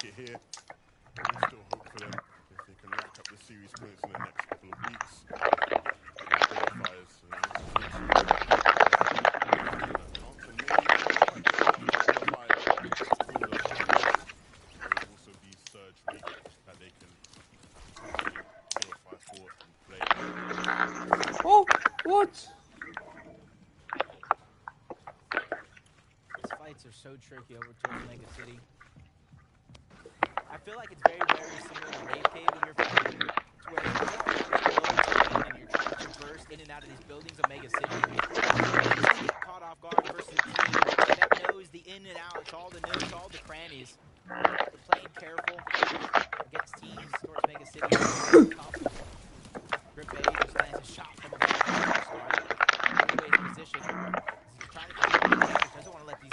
it here. But we'll still hope for them if they can rack up the series points in the next couple of weeks. Qualifiers, so this is literally that counts, and maybe qualify for the finals. There will also be Surge Week that they can potentially qualify for and play. Oh, what? These fights are so tricky over towards Mega City. I feel like it's very, very similar to Rave Cave when you're fighting, to where you're below terrain and you're trying to traverse in and out of these buildings of Mega City. You get caught off guard versus a team that knows the in and outs, all the nooks, all the crannies. They're playing careful against teams towards Mega City. Grip A just lands a shot from above. Away his position. He's trying to control the damage. Doesn't want to let these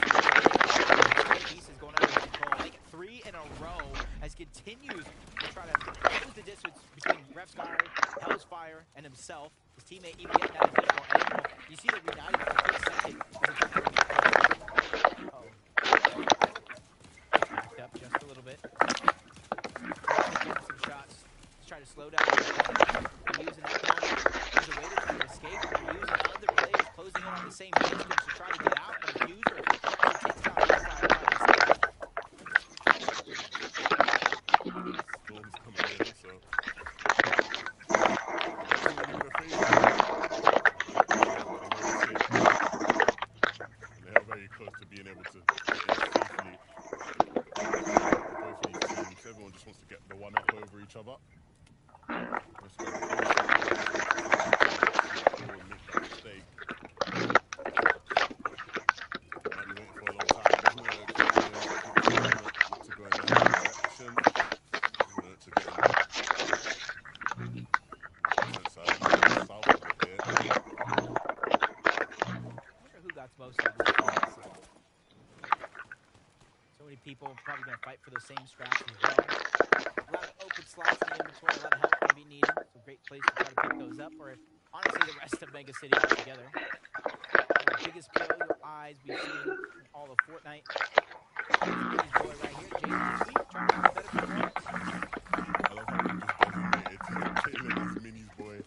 pieces going under control. Make it 3 in a row as continues to try to close the distance between Refsky, Hellsfire, and himself. His teammate even getting that additional angle. You see the reuniting for a second. Backed up just a little bit. Getting some shots. He's trying to slow down. Using that moment as a way to try to escape. Using other players closing in on the same distance to try to get out. But the user takes down Refsky by mistake. Storm's coming in, so and they are very close to being able to get in safely. Both of these teams, everyone just wants to get the one up over each other. Make that mistake. Might be waiting for a long time. There's no to go in that direction. To get south of it here. I wonder who got most of this. So many people probably going to fight for the same scraps as well. A lot of open slots in the inventory, a lot of help going to be needed. So great place to try to pick those up, or honestly the rest of Mega City altogether. The biggest brilliant eyes we've seen in all of Fortnite. This boy right here, Jason Sweet, trying to have a better performance. I love how he just designated Jalen as Minnie's boy.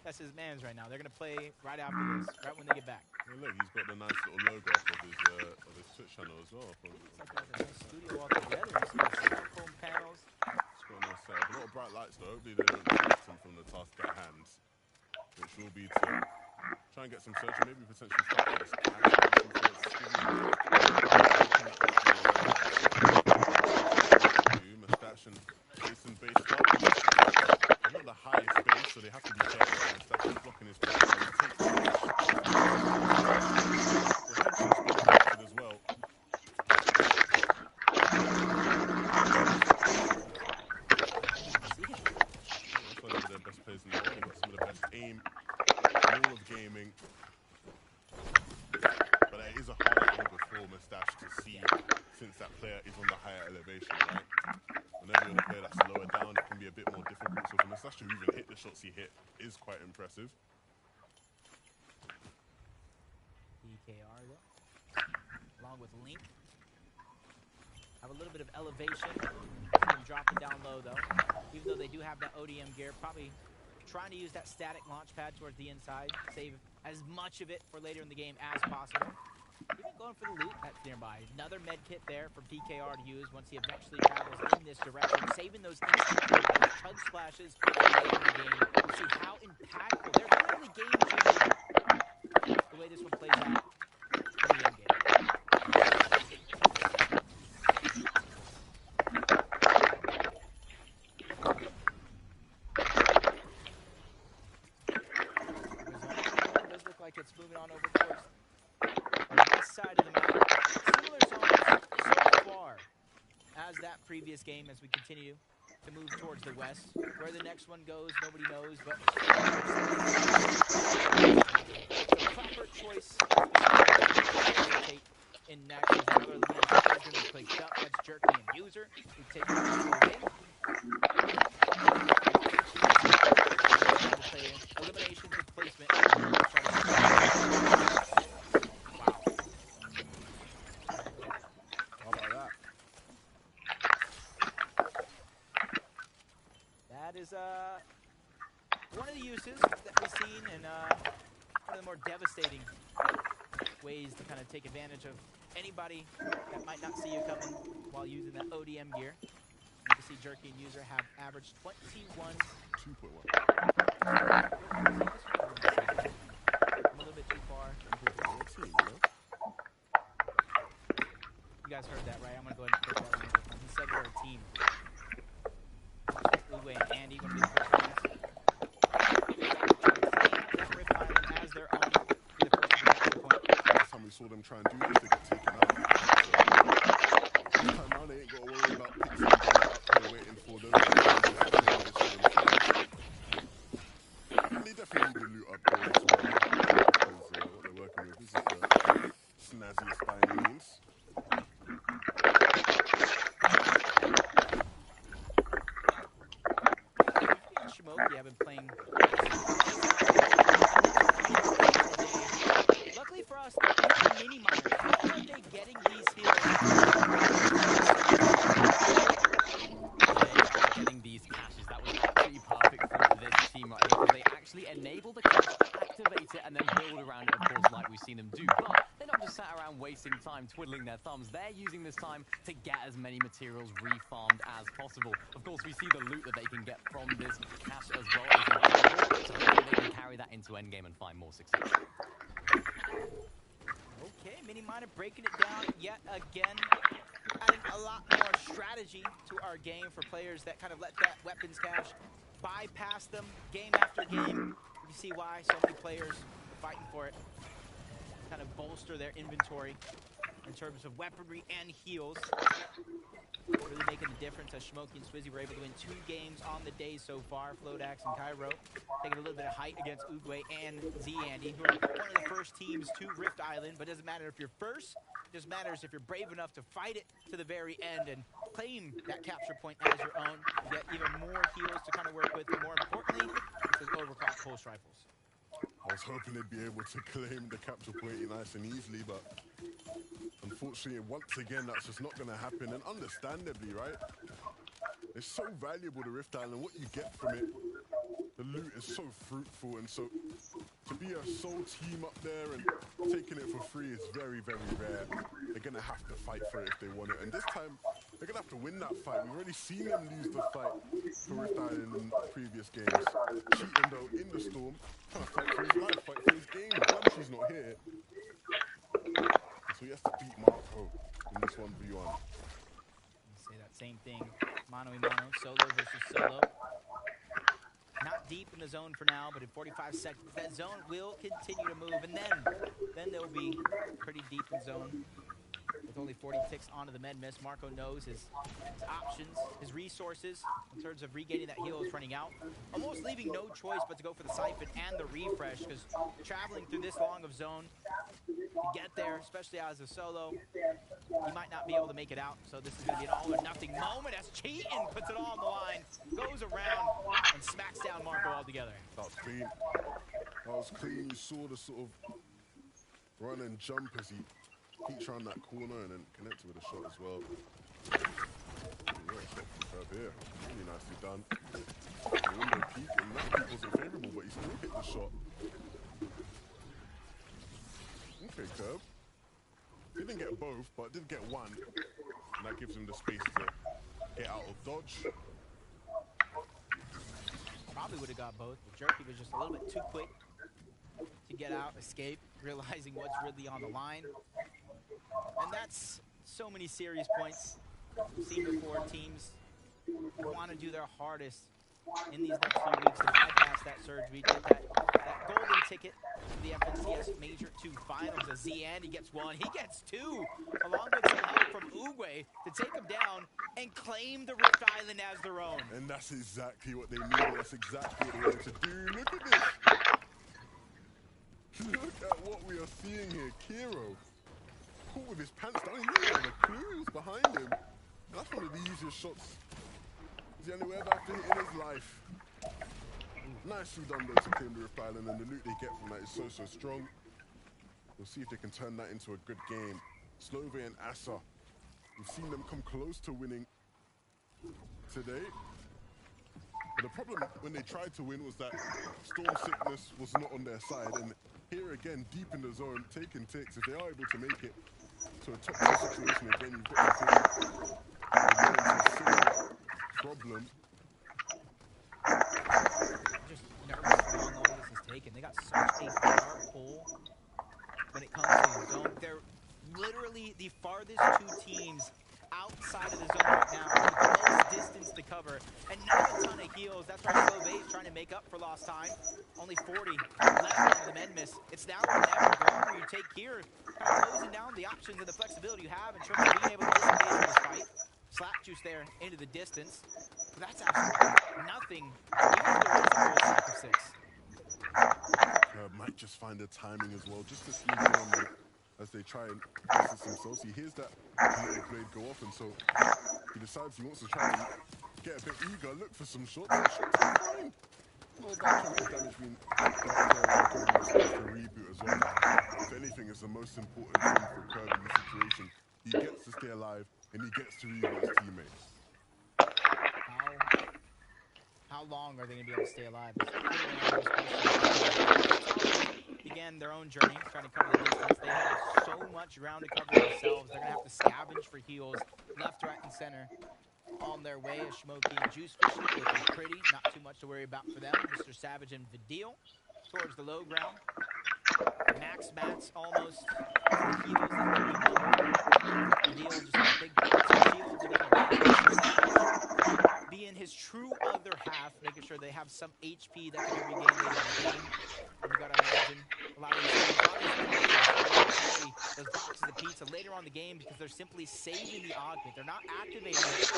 That's his man's right now. They're going to play right after this, right when they get back. Well, look, he's got the nice little logo up of his Twitch channel as well. Looks like there's a nice studio all together. You see the styrofoam panels. It's got a nice setup. A lot of bright lights though. Hopefully they don't distract him from the task at hand, which will be to try and get some search and maybe potentially start with this Mustache and Jason based up. Not the highest base, so they have to be careful. Mustache is blocking his path. As well. That's one of the best players in the world. They've got some of the best aim in all of gaming. But it is a hard angle for Mustache to see since that player is on the higher elevation, right? Whenever you're the player that's lower down, it can be a bit more difficult. So for Mustache to even hit the shots he hit is quite impressive. DKR though, along with Link. Have a little bit of elevation. See them dropping down low though. Even though they do have that ODM gear, probably trying to use that static launch pad towards the inside. Save as much of it for later in the game as possible. Even going for the loot that's nearby. Another med kit there for PKR to use once he eventually travels in this direction. Saving those instant chug splashes later in the game. We'll see how impactful. They're literally game changing the way this one plays out in the end game. Does look like it's moving on over towards this side of the map. Similar zones so far as that previous game as we continue to move towards the west. Where the next one goes, nobody knows, but the proper choice in next is another elimination. Is going to be played up. That's Jerky and User. We take the win. Eliminations with placement. Wow. How about that? is one of the uses that we've seen, and one of the more devastating ways to kind of take advantage of anybody that might not see you coming while using that ODM gear. You can see Jerky and User have averaged 21. 2.1. I'm a little bit too far. Team, you know? You guys heard that, right? I'm going to go ahead and click that microphone. He said we're a team. Uwe and Andy going to be the first ones. That Rift Island as their own. Be the first to capture point. Last time we saw them try and do this, they got taken out. So, this time around, they ain't got to worry about Pixie getting up here waiting for them. They definitely need the loot upgrade as well. Because what they're working with isn't the snazziest by any means. Shimoki, I've been playing. Luckily for us, mini miners. How are they getting these heals? They are getting these caches. That was absolutely perfect for this team right here because they actually enable the cache, activate it, and then build around it, of course, like we've seen them do. But they're not just sat around wasting time twiddling their thumbs. They're using this time to get as many materials refarmed as possible. Of course, we see the loot that they can get from this cache as well is incredible. So hopefully they can carry that into endgame and find more success. Okay, mini miner breaking it down yet again. Adding a lot more strategy to our game for players that kind of let that weapons cache bypass them game after game. You see why so many players are fighting for it. Kind of bolster their inventory in terms of weaponry and heals. Really making the difference as Shimoki and Swizzy were able to win 2 games on the day so far. Flodax and Cairo taking a little bit of height against Uguay and Z-Andy, who are one of the first teams to Rift Island. But it doesn't matter if you're first. It just matters if you're brave enough to fight it to the very end and claim that capture point as your own. You get even more heals to kind of work with. And more importantly, it's those overclock pulse rifles. I was hoping they'd be able to claim the capture point nice and easily, but unfortunately, once again, that's just not going to happen. And understandably, right? It's so valuable, the Rift Island. What you get from it, the loot is so fruitful. And so to be a sole team up there and taking it for free is very, very rare. They're going to have to fight for it if they want it. And this time, they're going to have to win that fight. We've already seen them lose the fight for Rift Island in previous games. Cheating, though, in the storm, trying to fight for his life, fight for his game. Bunchy's not here. So he has to beat Marco in this 1v1. Say that same thing. Mano y mano, solo versus solo. Not deep in the zone for now, but in 45 seconds, that zone will continue to move. And then they'll be pretty deep in zone. With only 40 ticks onto the med miss, Marco knows his options, his resources in terms of regaining that heal is running out. Almost leaving no choice but to go for the siphon and the refresh, because traveling through this long of zone, to get there, especially as a solo, he might not be able to make it out. So this is going to be an all or nothing moment as Cheatin puts it all on the line, goes around and smacks down Marco altogether. That was clean. That was clean. You saw the sort of run and jump as he peeks around that corner and then connected with a shot as well. Yeah, shot from Curb here. Really nicely done. The window peak, and that peak wasn't favourable, but he still hit the shot. Okay, Curb. He didn't get both, but did get one. And that gives him the space to get out of dodge. Probably would have got both, but Jerky was just a little bit too quick to get out, escape, realizing what's really on the line. And that's so many serious points. We've seen before teams want to do their hardest in these next few weeks to bypass that surge. We get that golden ticket to the FNCS Major 2 Finals as Z-Andy gets one. He gets two, along with some help from Uguay to take him down and claim the Rift Island as their own. And that's exactly what they needed. That's exactly what they wanted to do. Look at this. Look at what we are seeing here. Kiro caught with his pants down. He didn't have a clue he was behind him. And that's one of the easiest shots he's ever had to hit in his life. Nicely done though to claim the Rift Island, and the loot they get from that is so strong. We'll see if they can turn that into a good game. Slove and Asa, we've seen them come close to winning today. But the problem when they tried to win was that storm sickness was not on their side. And here again, deep in the zone, taking takes. If they are able to make it to a top 2 situation again, you've got to think they're going into a similar problem. Just nervous for how long this is taking. They got such a far pull when it comes to the zone. They're literally the farthest 2 teams outside of the zone right now with the most distance to cover and not a ton of heals. That's why Slow Bay's trying to make up for lost time. Only 40 left on the men miss. It's now or never. The longer you take here, kind of closing down the options and the flexibility you have in terms of being able to disengage from this fight. Slap juice there into the distance. But that's absolutely nothing, even if there is a full stack of 6. Might just find the timing as well, just to sneak in on them as they try and distance themselves. He hears that little blade go off, and so he decides he wants to try and get a bit eager, look for some shots. And shots are fine. Not a bad chunk of damage being dealt there, and giving him a space to reboot as well. If anything is the most important thing for Kirby in this situation, he gets to stay alive and he gets to reboot his teammates. How long are they going to be able to stay alive? It's clearly an honest question. It's already began their own journey, trying to cover the distance. They have so much ground to cover themselves. They're going to have to scavenge for heals left, right, and center. On their way is Smokey and Juice Fishy, looking pretty. Not too much to worry about for them. Mr. Savage and Vidil towards the low ground. Max Mats almost to the heels that could be numbered. Vidil just got big pots of shields. You got to imagine Mr. Savage be in his true other half, making sure they have some HP that can be regained later in the game. And you got to imagine a lot of these players are able to carry those boxes of pizza later on the game because they're simply saving the augment. They're not activating it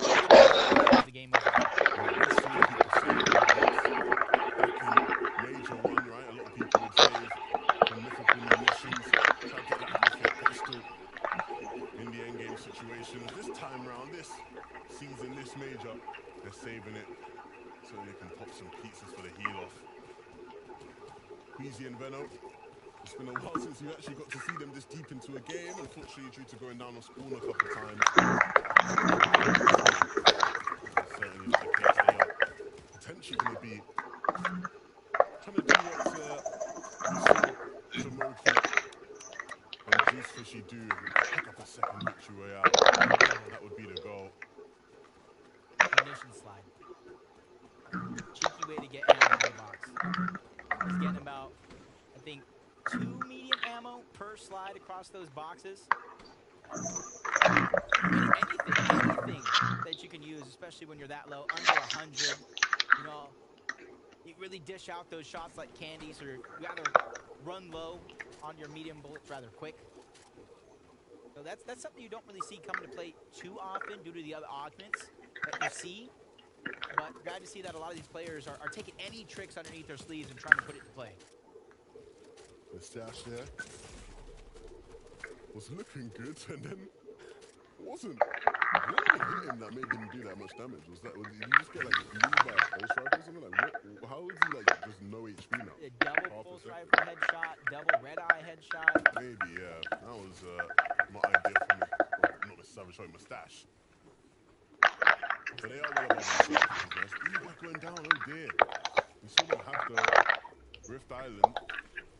as the game moves on. Yeah, we've seen people save augments back in Major 1, right? A lot of people would save for mythical munitions, try to get that mythic pistol in the endgame situations. This time round, this season, this major, they're saving it so they can pop some pizzas for the heal off. Queasy and Veno, it's been a while since you actually got to see them this deep into a game. Unfortunately, due to going down on spawn a couple of times. That's certainly not the case. They are potentially going to be trying to do what we saw Jamoki and Juice Fishy do and pick up a second victory royale. That would be the goal. Munition slide. Cheeky way to get ammo in the box. He's getting about, I think, 2 medium ammo per slide across those boxes. Anything that you can use, especially when you're that low, under 100. You know, you really dish out those shots like candy, so you rather run low on your medium bullets rather quick. So that's something you don't really see come into play too often due to the other augments that you see. But glad to see that a lot of these players are taking any tricks underneath their sleeves and trying to put it to play. The stash there was looking good, and then wasn't. What even hit him that made him do that much damage? Did he just get like glued by a pulse rifle or something? Like what? How is he like just no HP now? A double pulse rifle headshot, double red eye headshot. Maybe, yeah. That was not ideal for me. Well, not Mr. Savage, sorry, Mustache. But they are well above themselves, which is nice. Uber going down, oh dear. We saw them have the Rift Island,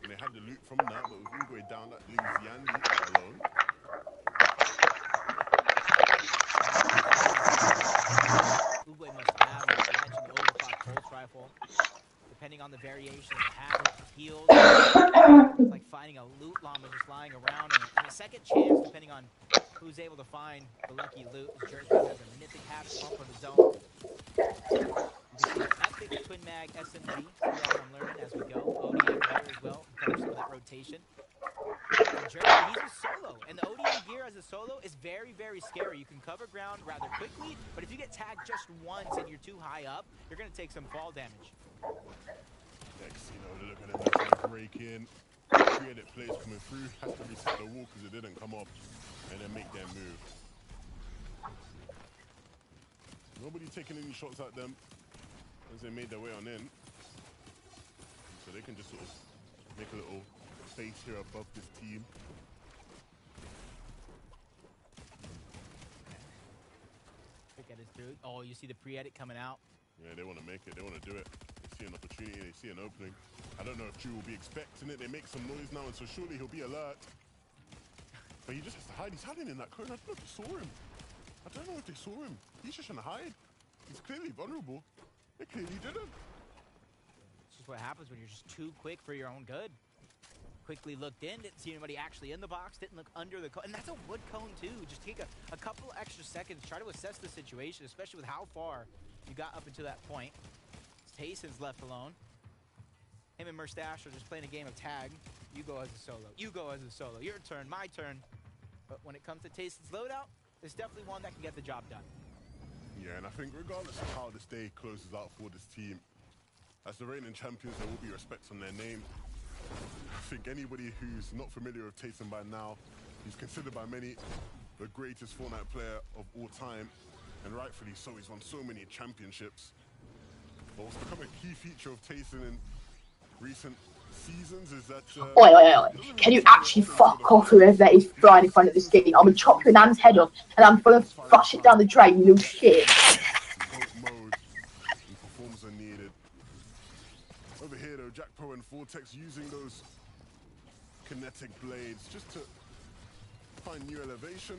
and they had the loot from that, but with Uber down, that leaves Yandy alone. Uguay must have, like you mentioned, the overclock pulse rifle. Depending on the variation of habit, heals. It's like finding a loot llama just lying around, and a second chance depending on who's able to find the lucky loot. Jerky has a mythic habit pump of his own. You can see epic twin mag SMG. See that I'm learning as we go. ODM gear as well, kind of some of that rotation. And Jerky, he's a solo, and the ODM gear as a solo is very, very scary. You can cover ground rather quickly, but if you get tagged just once and you're too high up, you're going to take some fall damage. Next, look at them, they're trying to break in. 3-edit plays coming through, has to reset the wall because it didn't come off, and then make their move. Nobody taking any shots at them as they made their way on in. So they can just sort of make a little face here above this team. Quick edit through. Oh, you see the pre-edit coming out. Yeah, they want to make it. They want to do it. They see an opportunity. They see an opening. I don't know if Drew will be expecting it. They make some noise now, and so surely he'll be alert. But he just has to hide. He's hiding in that corner. I don't know if they saw him. I don't know if they saw him. He's just trying to hide. He's clearly vulnerable. They clearly didn't. It's just what happens when you're just too quick for your own good. Quickly looked in, didn't see anybody actually in the box, didn't look under the cone. And that's a wood cone too. Just take a couple extra seconds, try to assess the situation, especially with how far you got up until that point. Tayson's left alone. Him and Merstash are just playing a game of tag. You go as a solo. You go as a solo. Your turn, my turn. But when it comes to Tayson's loadout, there's definitely one that can get the job done. Yeah, and I think regardless of how this day closes out for this team, as the reigning champions, there will be respect on their name. I think anybody who's not familiar with Tayson by now, he's considered by many the greatest Fortnite player of all time, and rightfully so. He's won so many championships. But what's become a key feature of Tayson in recent seasons is that... Wait. Can you actually fuck off whoever that is flying in front of this game? I'm gonna chop your nan's head off and I'm gonna flush it down the drain, you little shit. Mode and performs are needed. Over here though, Jack Pro and Vortex using those kinetic blades just to find new elevation,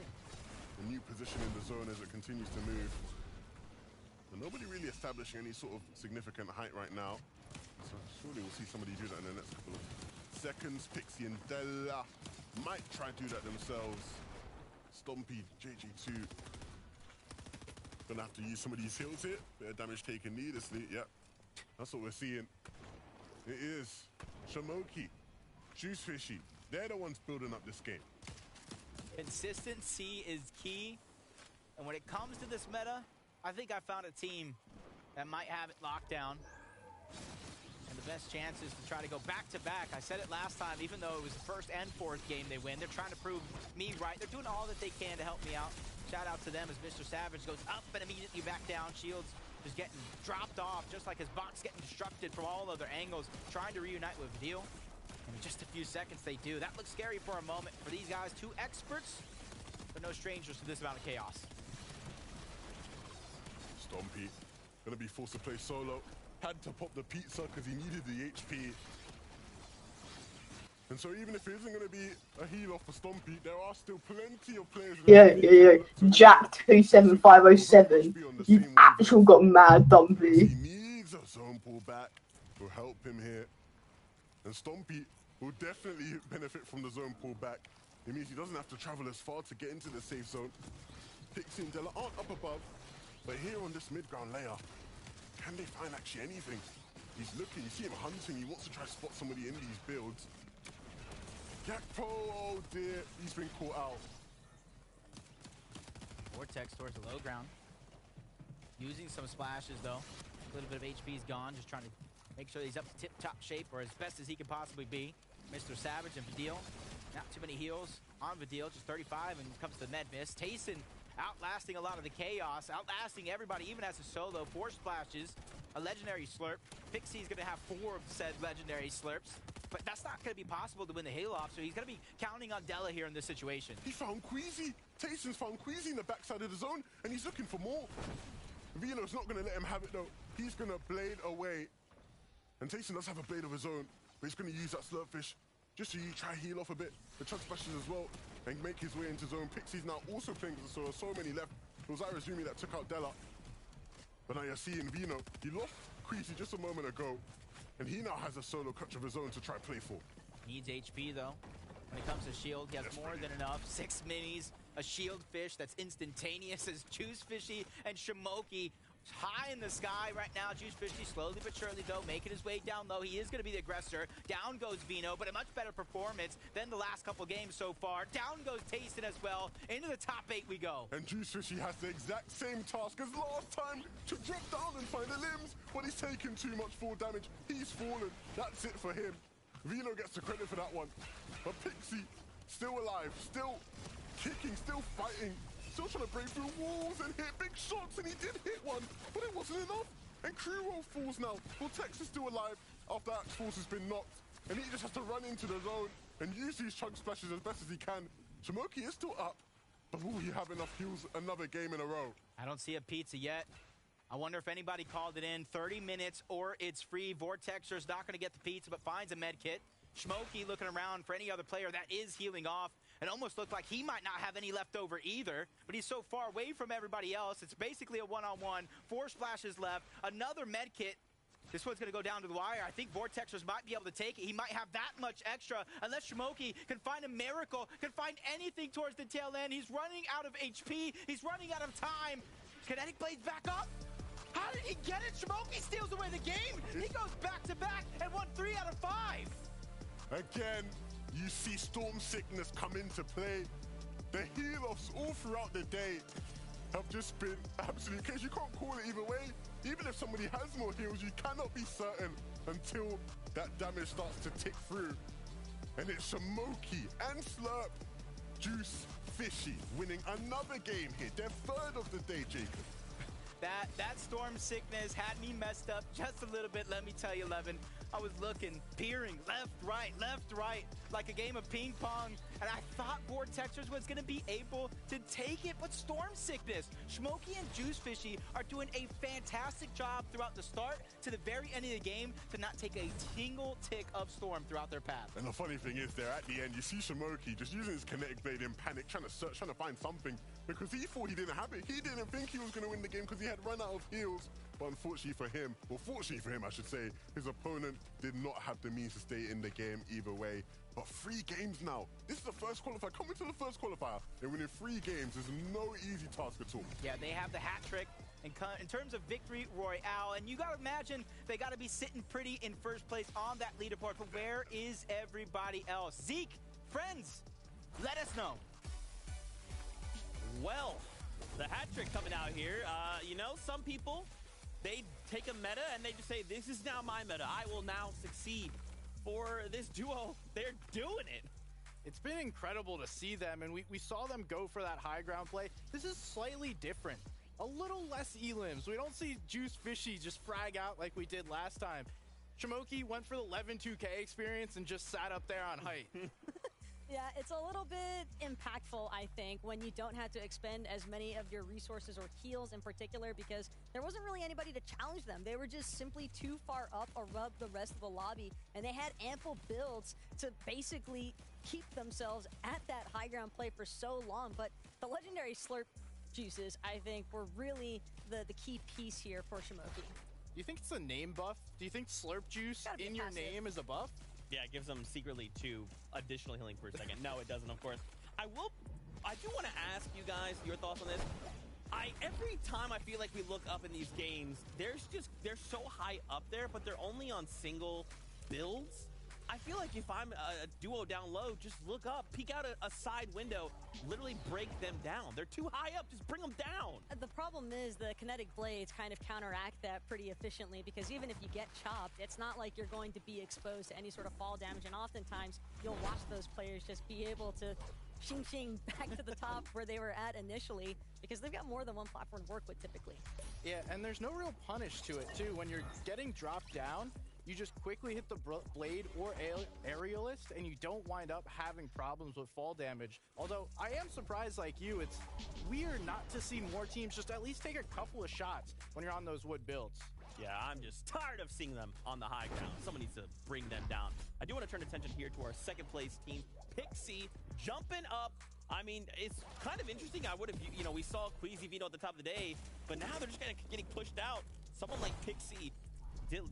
a new position in the zone as it continues to move. But nobody really establishing any sort of significant height right now. So surely we'll see somebody do that in the next couple of seconds. Pixie and Della might try to do that themselves. Stompy, JG2. Gonna have to use some of these heals here. Bit of damage taken needlessly. Yep, that's what we're seeing. It is Shamoki, Juice Fishy. They're the ones building up this game. Consistency is key. And when it comes to this meta, I think I found a team that might have it locked down. And the best chance is to try to go back-to-back. I said it last time, even though it was the first and fourth game they win, they're trying to prove me right. They're doing all that they can to help me out. Shout out to them as Mr. Savage goes up and immediately back down. Shields just getting dropped off, just like his box getting destructed from all other angles, trying to reunite with Vidil. And in just a few seconds they do. That looks scary for a moment for these guys. Two experts, but no strangers to this amount of chaos. Stompy gonna be forced to play solo. Had to pop the pizza because he needed the HP. And so even if it isn't going to be a heal off for Stompy, there are still plenty of players... Yeah. Jack 27507. You actually got mad, Dumpy. He needs a zone pull back to help him here. And Stompy will definitely benefit from the zone pull back. It means he doesn't have to travel as far to get into the safe zone. Pixie and Della aren't up above, but here on this mid-ground layer, can they find actually anything? He's looking, you see him hunting, he wants to try to spot somebody in these builds. Gakpo, oh dear, he's been caught out. Vortex towards the low ground. Using some splashes though. A little bit of HP's gone, just trying to make sure he's up to tip-top shape or as best as he can possibly be. Mr. Savage and Vidil, not too many heals on Vidil, just 35 and comes to the med miss. Tayson outlasting a lot of the chaos, outlasting everybody, even as a solo. 4 splashes, a legendary slurp. Pixie's gonna have 4 of said legendary slurps, but that's not gonna be possible to win the Halo off, so he's gonna be counting on Della here in this situation. He found Queasy. Tayson's found Queasy in the backside of the zone, and he's looking for more. Vino's not gonna let him have it though. He's gonna blade away. And Tayson does have a blade of his own, but he's gonna use that slurpfish just to try heal off a bit. The chug splashes as well, and make his way into zone. Pixie's now also playing as a so many left. It was Irazumi that took out Della. But now you're seeing Vino. He lost Queasy just a moment ago, and he now has a solo clutch of his own to try play for. Needs HP though. When it comes to shield, he has more than enough. 6 minis, a shield fish that's instantaneous as Juice Fishy and Shamoki high in the sky right now. Juice Fishy slowly but surely though making his way down low. He is going to be the aggressor. Down goes Vino, but a much better performance than the last couple games so far. Down goes Tayson as well. Into the top 8 we go. And Juice Fishy has the exact same task as last time to drop down and find the limbs, but he's taken too much fall damage. He's fallen. That's it for him. Vino gets the credit for that one. But Pixie, still alive, still kicking, still fighting, still trying to break through walls and hit big shots, and he did hit one, but it wasn't enough. And Crewroll falls now. Vortex is still alive after Axe Force has been knocked, and he just has to run into the zone and use these chug splashes as best as he can. Shamoki is still up, but will he have enough heals another game in a row? I don't see a pizza yet. I wonder if anybody called it in. 30 minutes or it's free. Vortexer's not going to get the pizza, but finds a med kit. Smokey looking around for any other player that is healing off. It almost looked like he might not have any left over either, but he's so far away from everybody else. It's basically a one-on-one. 4 splashes left. Another med kit. This one's going to go down to the wire. I think Vortexers might be able to take it. He might have that much extra unless Smokey can find a miracle, can find anything towards the tail end. He's running out of HP. He's running out of time. Kinetic Blade's back up. How did he get it? Smokey steals away the game. He goes back-to-back and won 3 out of 5. Again, you see Storm Sickness come into play. The heal-offs all throughout the day have just been absolute case. You can't call it either way. Even if somebody has more heals, you cannot be certain until that damage starts to tick through. And it's Smokey and Slurp, Juice, Fishy winning another game here. Their 3rd of the day, Jacob. That Storm Sickness had me messed up just a little bit, let me tell you, Levin. I was looking, peering, left, right, like a game of ping pong, and I thought Vortexers was going to be able to take it, but Storm Sickness, Smokey and Juice Fishy are doing a fantastic job throughout the start to the very end of the game to not take a single tick of Storm throughout their path. And the funny thing is there at the end, you see Smokey just using his Kinetic Blade in panic, trying to search, trying to find something, because he thought he didn't have it. He didn't think he was going to win the game because he had run out of heals. But unfortunately for him, well, fortunately for him, I should say, his opponent did not have the means to stay in the game either way. But 3 games now. This is the first qualifier. Coming to the first qualifier and winning 3 games is no easy task at all. Yeah, they have the hat trick in terms of victory royale, and you got to imagine they got to be sitting pretty in first place on that leaderboard. But where is everybody else? Zeke, friends, let us know. Well, the hat trick coming out here. You know, some people, they take a meta and they just say, this is now my meta. I will now succeed. For this duo, they're doing it. It's been incredible to see them, and we saw them go for that high ground play. This is slightly different. A little less elims. We don't see Juice Fishy just frag out like we did last time. Smokey went for the 11-2K experience and just sat up there on height. Yeah, it's a little bit impactful, I think, when you don't have to expend as many of your resources or heals in particular, because there wasn't really anybody to challenge them. They were just simply too far up or rub the rest of the lobby, and they had ample builds to basically keep themselves at that high ground play for so long. But the legendary Slurp juices, I think, were really the key piece here for Smokey. Do you think it's a name buff? Do you think Slurp Juice in your name is a buff? Yeah, it gives them secretly 2 additional healing per second. No, it doesn't, of course. I do want to ask you guys your thoughts on this. Every time I feel like we look up in these games, they're so high up there, but they're only on single builds. I feel like if I'm a duo down low, just look up, peek out a side window, literally break them down. They're too high up, just bring them down. The problem is the Kinetic Blades kind of counteract that pretty efficiently, because even if you get chopped, it's not like you're going to be exposed to any sort of fall damage, and oftentimes you'll watch those players just be able to shing back to the top where they were at initially, because they've got more than one platform to work with typically. Yeah, and there's no real punish to it too. When you're getting dropped down, you just quickly hit the blade or aerialist, and you don't wind up having problems with fall damage. Although, I am surprised, like you, it's weird not to see more teams just at least take a couple of shots when you're on those wood builds. Yeah, I'm just tired of seeing them on the high ground. Someone needs to bring them down. I do want to turn attention here to our 2nd place team, Pixie, jumping up. I mean, it's kind of interesting. I would have, you know, we saw Queasy Vito at the top of the day, but now they're just kind of getting pushed out. Someone like Pixie,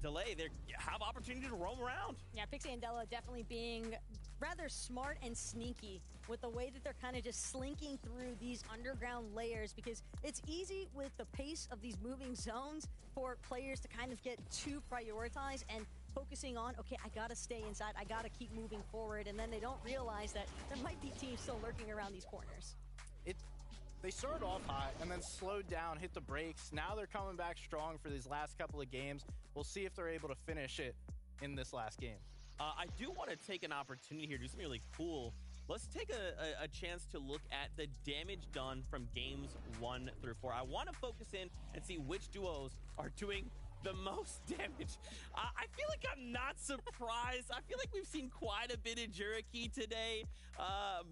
Delay, they have opportunity to roam around. Yeah, Pixie and Della definitely being rather smart and sneaky with the way that they're kind of just slinking through these underground layers, because it's easy with the pace of these moving zones for players to kind of get too prioritized and focusing on, okay, I gotta stay inside, I gotta keep moving forward, and then they don't realize that there might be teams still lurking around these corners. They started off hot and then slowed down, hit the brakes. Now they're coming back strong for these last couple of games. We'll see if they're able to finish it in this last game. I do want to take an opportunity here to do something really cool. Let's take a chance to look at the damage done from games 1 through 4. I want to focus in and see which duos are doing the most damage. I feel like I'm not surprised. I feel like we've seen quite a bit of Juriki today.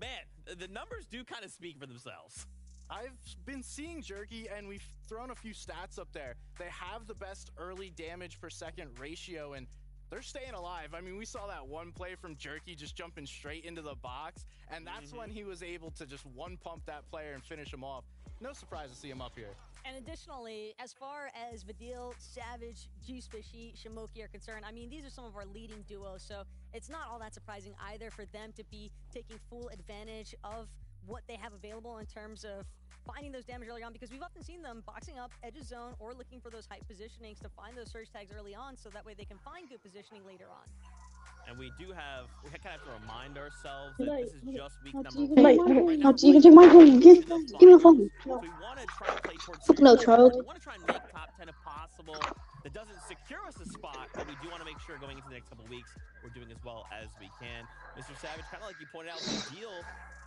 Man, the numbers do kind of speak for themselves. I've been seeing Jerky, and we've thrown a few stats up there. They have the best early damage per second ratio, and they're staying alive. I mean, we saw that one play from Jerky just jumping straight into the box, and that's when he was able to just one-pump that player and finish him off. No surprise to see him up here. And additionally, as far as Vidil, Savage, Juice Fishy, Shimoki are concerned, I mean, these are some of our leading duos, so it's not all that surprising either for them to be taking full advantage of what they have available in terms of finding those damage early on, because we've often seen them boxing up edge of zone or looking for those height positionings to find those surge tags early on, so that way they can find good positioning later on. And we kind of have to remind ourselves that this is just week number You 1. can take my phone. Give me a phone. So we want to try and play towards Fucking no, child. We want to try and make top 10 if possible. That doesn't secure us a spot, but we do want to make sure going into the next couple of weeks we're doing as well as we can. Mr. Savage, kind of like you pointed out, the deal.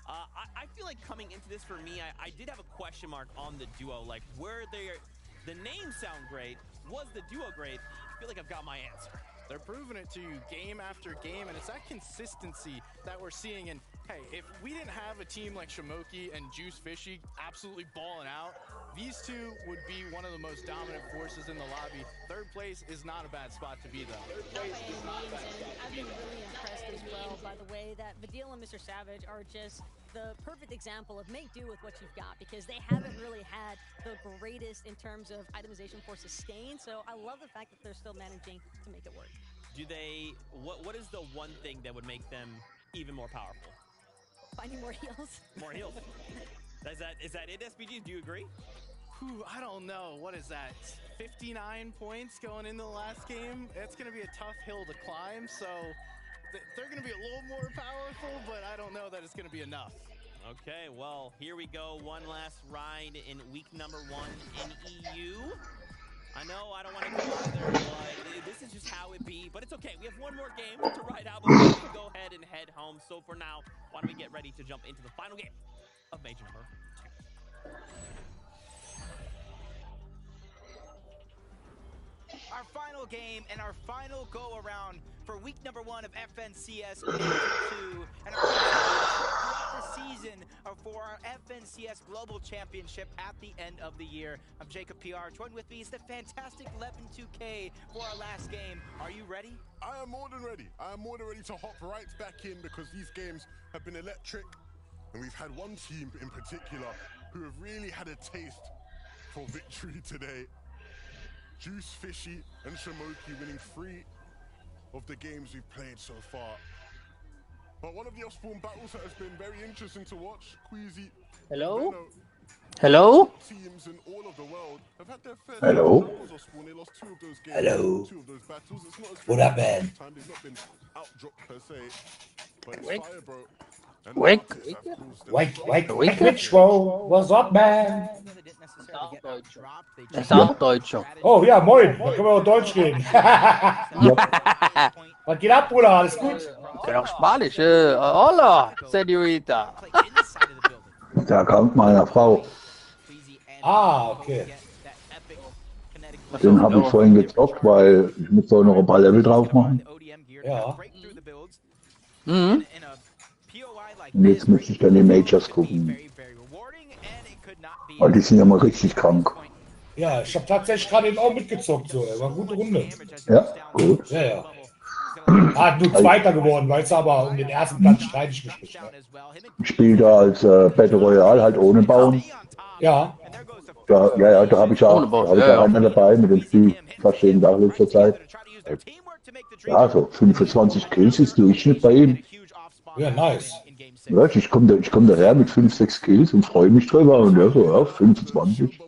I feel like coming into this for me, I did have a question mark on the duo. Like, the names sound great. Was the duo great? I feel like I've got my answer. They're proving it to you game after game, and it's that consistency that we're seeing. And hey, if we didn't have a team like Shimoki and Juice Fishy absolutely balling out, these two would be one of the most dominant forces in the lobby. Third place is not a bad spot to be, though. By any means, and I've been really impressed as well by the way that Vidil and Mr. Savage are just the perfect example of make do with what you've got, because they haven't really had the greatest in terms of itemization for sustain. So I love the fact that they're still managing to make it work. Do they? What is the one thing that would make them even more powerful? Finding more heals. More heals. Is that it, SBG? Do you agree? Whew, I don't know. What is that? 59 points going into the last game? It's going to be a tough hill to climb, so they're going to be a little more powerful, but I don't know that it's going to be enough. Okay, well, here we go. One last ride in week number 1 in EU. I know I don't want to go either, but this is just how it be. But it's okay. We have one more game to ride out before we can go ahead and head home. So for now, why don't we get ready to jump into the final game of Major number 2. Our final game and our final go-around for week number 1 of FNCS Major 2, and our throughout the season for our FNCS Global Championship at the end of the year. I'm Jacob PR. Joined with me is the fantastic 11-2K for our last game. Are you ready? I am more than ready. I am more than ready to hop right back in, because these games have been electric, and we've had one team in particular who have really had a taste for victory today. Juice Fishy and Shimoki winning 3 of the games we've played so far. But one of the off-spawn battles that has been very interesting to watch, Queasy. Hello? Venom, Hello? teams in all of the world have had their fair Hello? share of off-spawn. They lost 2 of those games, Hello? 2 of those battles. It's not as What good up, as man? last time. They've not been out-dropped per se, but it's Wake. Fire, bro. And Wake. the artists have caused them Wake, Twitch-Bro. What's up, man? Das ist auch Deutscher. Oh ja, moin. Da können wir auch Deutsch reden. Was geht ab, Bruder? Alles gut? Kann auch Spanisch. Hola, Senorita. Der krank meiner Frau. Ah, okay. Den habe ich vorhin gezockt, weil ich muss doch noch ein paar Level drauf machen. Ja. Und jetzt müsste ich dann die Majors gucken. Weil die sind ja mal richtig krank. Ja, ich habe tatsächlich gerade eben auch mitgezockt, so. War eine gute Runde. Ja, gut. Ja, ja. Nur Zweiter geworden, weil es aber um den ersten Platz streitig mich nicht. Ich spiele da als Battle Royale, halt ohne Bauen. Ja. Da habe ich ja einen dabei, mit dem Spiel fast jeden Tag letzter Zeit. Ja, so 25 Kills ist Durchschnitt bei ihm. Ja, nice. Ja, ich komm daher mit 5, 6 Kills und freue mich drüber. Und ja, so, ja, 25.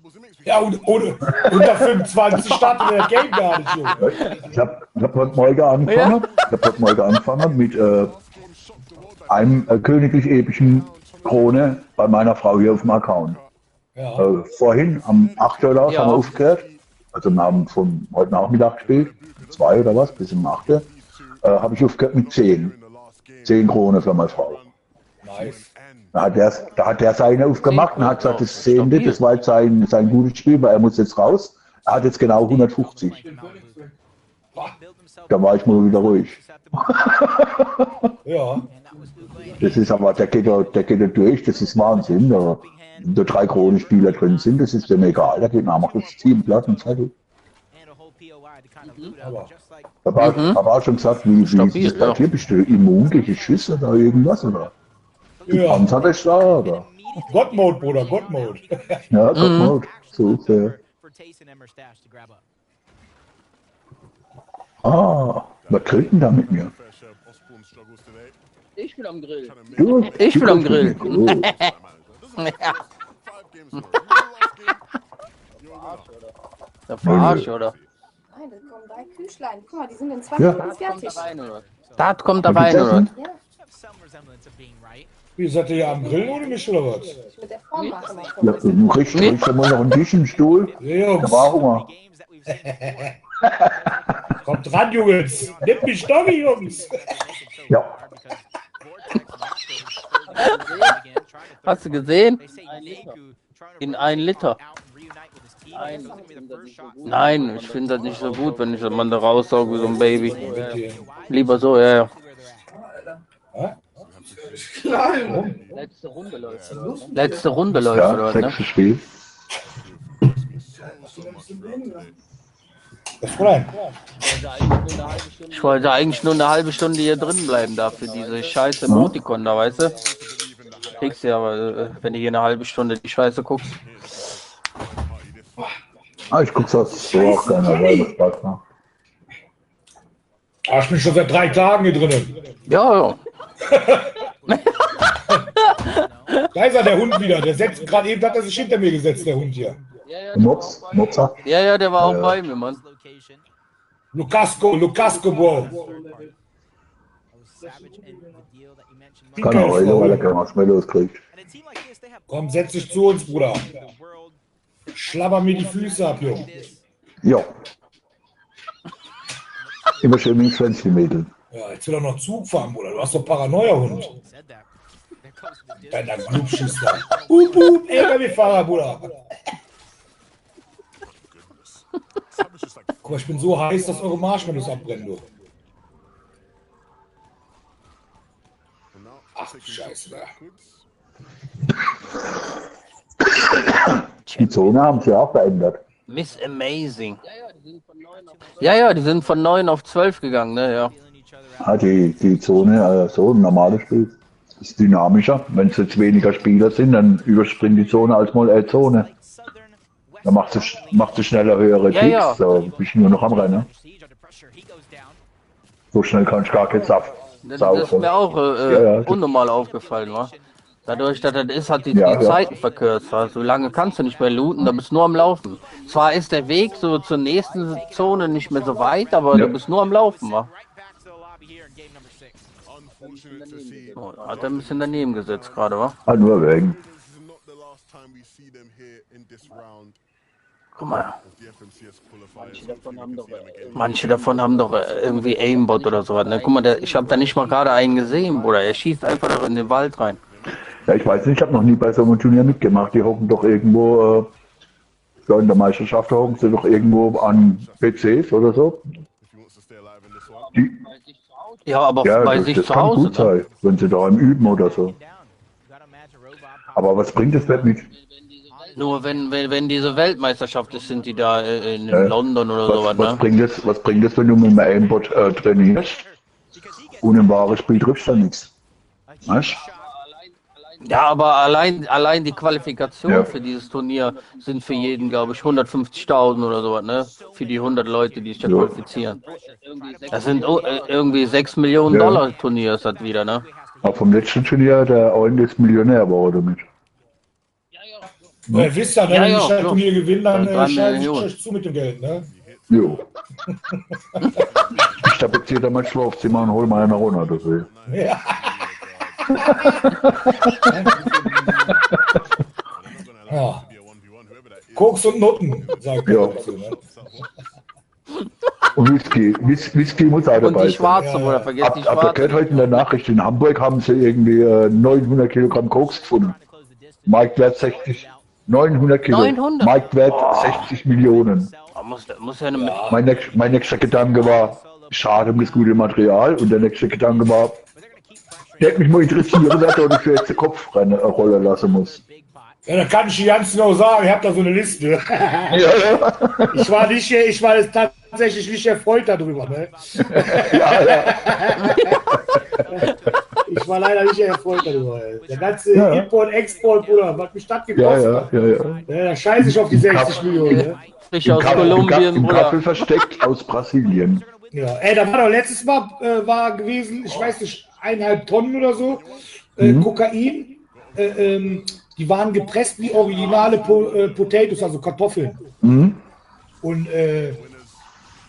Ja, und unter 25 startet der Game gar nicht, Junge. Ich hab heute Morgen angefangen mit einem königlich epischen Krone bei meiner Frau hier auf dem Account. Ja. Vorhin am 8. oder was haben wir aufgehört. Also wir haben von heute Nachmittag gespielt, 2 oder was, bis um 8. Habe ich aufgehört mit 10. 10 Krone für meine Frau. Nice. Da hat der seine aufgemacht und hat gesagt, das 10. das war jetzt sein gutes Spiel, weil er muss jetzt raus. Er hat jetzt genau 150. Da war ich mal wieder ruhig. Ja. Das ist aber, der geht da durch, das ist Wahnsinn. Da da 3 Kronenspieler drin sind, das ist dem egal. Da geht einfach das Team platt und fertig. Aber auch schon gesagt, wie ist das bei dir? Bist du immun gegen Schüsse oder irgendwas? Oder? Ja. Panzer das da, oder? God-Mode, Bruder, God-Mode. Ja, God-Mode. So ist der. Was grillt denn da mit mir? Ich bin am Grill. Du, Ich bin am Grill. Der Verarsch, oder? Nein, da kommen 3 Küchlein. Guck mal, die sind in 2 Minuten fertig. Das kommt da rein, oder? Ja. Wie, seid ihr hier am Grill ohne mich, oder was? Mit der Form machen wir. Ja, du kriegst ja mal noch einen Tisch im Stuhl. Ja, Jungs. Da war Hunger. Kommt ran, Jungs. Nehmt mich Doggy, Jungs. Ja. Hast du gesehen? In 1 Liter. Nein, ich finde das nicht so gut, wenn ich das Mann da raussauge wie so ein Baby. Lieber so, ja. Letzte Runde läuft, Ja, oder was, ne? 6. Spiel. Das rein. Ich wollte eigentlich nur eine halbe Stunde hier drin bleiben da für diese scheiße Emoticon da, weißt du? Kriegst du ja, aber wenn du hier eine halbe Stunde die Scheiße guckst. Ich guck's das so auch gerne, weil das Spaß macht. Ich bin schon seit 3 Tagen hier drinnen. Ja. Da ist er, der Hund wieder. Der setzt gerade eben, hat er sich hinter mir gesetzt, der Hund hier. Mopser. Ja, der war auch bei mir, Mann. Lukasco, Bro. Keine Eule, weil er keine Marshmallows kriegt. Komm, setz dich zu uns, Bruder. Schlabber mir die Füße ab, Junge. Ja. Immer schön mit 20 Meter. Ja, jetzt will er noch Zug fahren, Bruder. Du hast doch Paranoia-Hund. Deiner Glubschister. LKW-Fahrer, Bruder. Guck mal, ich bin so heiß, dass eure Marshmallows abbrennen, du. Ach, Scheiße, da. Die Zone haben sie auch verändert. Miss Amazing. Ja, die sind von 9 auf 12 gegangen, ne, ja. Die Zone, so ein normales Spiel, ist dynamischer. Wenn es jetzt weniger Spieler sind, dann überspringt die Zone als mal Zone. Dann macht sie schneller höhere Kicks, Ja. so bist du nur noch am Rennen. So schnell kann ich gar keinen Saft Das saufen. ist mir auch unnormal aufgefallen, wa? Dadurch, dass das ist, hat die Zeiten verkürzt. So lange kannst du nicht mehr looten, da bist du nur am Laufen. Zwar ist der Weg so zur nächsten Zone nicht mehr so weit, aber du bist nur am Laufen, wa? Oh, hat er ein bisschen daneben gesetzt gerade, wa? Nur wegen. Guck mal. Manche davon haben doch irgendwie Aimbot oder sowas, ne? Guck mal, ich habe da nicht mal gerade einen gesehen, Bruder. Er schießt einfach in den Wald rein. Ja, ich weiß nicht, ich habe noch nie bei so einem Turnier mitgemacht. Die hocken doch irgendwo, in der Meisterschaft hocken sie doch irgendwo an PCs oder so. Ja, aber bei sich das zu kann Hause. gut sein, wenn sie da im Üben oder so. Aber was bringt das denn mit? Nur wenn diese Weltmeisterschaft ist, sind die da in London oder sowas, ne? Was bringt das, wenn du mit dem Aimbot trainierst und im wahren Spiel triffst du nichts? Weißt? Ja, aber allein die Qualifikation für dieses Turnier sind für jeden, glaube ich, 150.000 oder sowas, ne? Für die 100 Leute, die sich da qualifizieren. Das sind irgendwie 6 Millionen Dollar Turnier ist das wieder, ne? Auch vom letzten Turnier, der Owen ist Millionär war damit. Ja, wisst ihr, wenn ich das Turnier gewinne, dann 3 scheiße Millionen. ich zu mit dem Geld, ne? Jo. Ich tapeziere da mein Schlafzimmer und hol mal eine runter, das will. Ja. Ja. Koks und Nutten, sagt er dazu, ne? Und Whisky muss auch dabei sein. Und die Schwarze, Bruder, vergesst die Aber Schwarze. gehört heute in der Nachricht, in Hamburg haben sie irgendwie 900 Kilogramm Koks gefunden. Marktwert 60, 900 Kilo. 900? Marktwert 60 Millionen. Muss ja eine Mein nächster Gedanke war, schade um das gute Material. Und der nächste Gedanke war, der hat mich mal interessieren, wer da die für jetzt den Kopf rollen lassen muss. Ja, da kann ich dir ganz genau sagen, ich habe da so eine Liste. Ja, ja. Ich war tatsächlich nicht erfreut darüber. Ne? Ja, ja. Ich war leider nicht erfreut darüber. Der ganze Ja. Import, Export, Bruder, was mich das Ja, gekostet ja, hat. ja, ja. Ja, da scheiße ich auf die Im 60 Kaff- Millionen. Ne? Frisch aus Kolumbien, Im Kaffee Bruder. versteckt aus Brasilien. Ja, ey, da war doch letztes Mal war gewesen, ich weiß nicht, 1,5 Tonnen oder so, Kokain. Die waren gepresst wie originale Potatoes, also Kartoffeln. Mhm. Und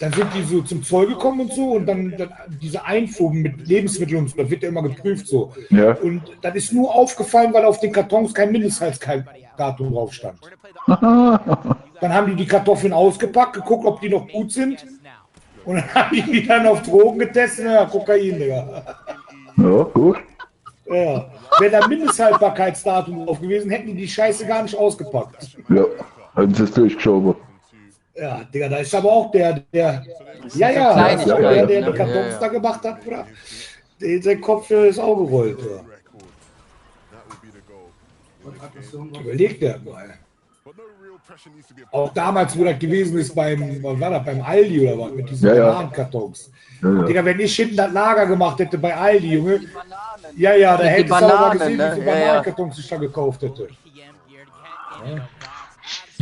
dann sind die so zum Zoll gekommen und so und dann diese Einfuhr mit Lebensmitteln und so, da wird ja immer geprüft so. Ja. Und das ist nur aufgefallen, weil auf den Kartons kein Mindesthaltbarkeitsdatum drauf stand. Dann haben die Kartoffeln ausgepackt, geguckt, ob die noch gut sind. Und dann haben die dann auf Drogen getestet, ja, Kokain, Digga. Ja, gut. Ja. Wäre da Mindesthaltbarkeitsdatum drauf gewesen, hätten die Scheiße gar nicht ausgepackt. Ja, haben sie es durchgeschoben. Ja, Digga, da ist aber auch der ja, das ist auch der ne? die Kartons da gemacht hat, oder? Sein Kopf ist auch gerollt, ja. Überlegt der mal. Auch damals, wo das gewesen ist was war das, beim Aldi oder was, mit diesen Bananenkartons. Ja. Digga, wenn ich hinten das Lager gemacht hätte bei Aldi, Junge, ja, da hätte ich aber mal gesehen, wie viele Bananenkartons ich da gekauft hätte.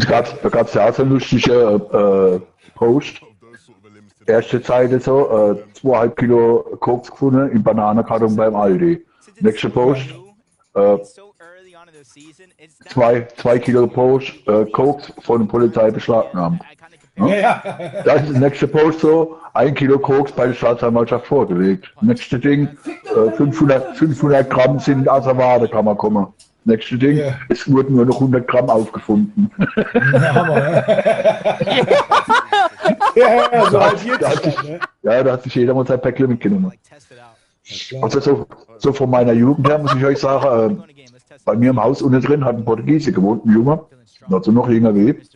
Da gab es ja auch so eine lustige Post. Erste Zeile so, 2,5 Kilo Koks gefunden im Bananenkarton beim Aldi. Nächste Post, 2 Kilo Koks von der Polizei beschlagnahmt. Ja. Da ist der nächste Post so, 1 Kilo Koks bei der Staatsanwaltschaft vorgelegt. Nächste Ding, 500 Gramm sind in Asservade, kann man kommen. Nächste Ding, es wurden nur noch 100 Gramm aufgefunden. Ja, so halbiert sich das, ne? Ja, da hat sich jeder mal sein Päckchen mitgenommen. Also so von meiner Jugend her muss ich euch sagen, bei mir im Haus unten drin hat ein Portugiese gewohnt, ein Junge, also noch jünger wie ich.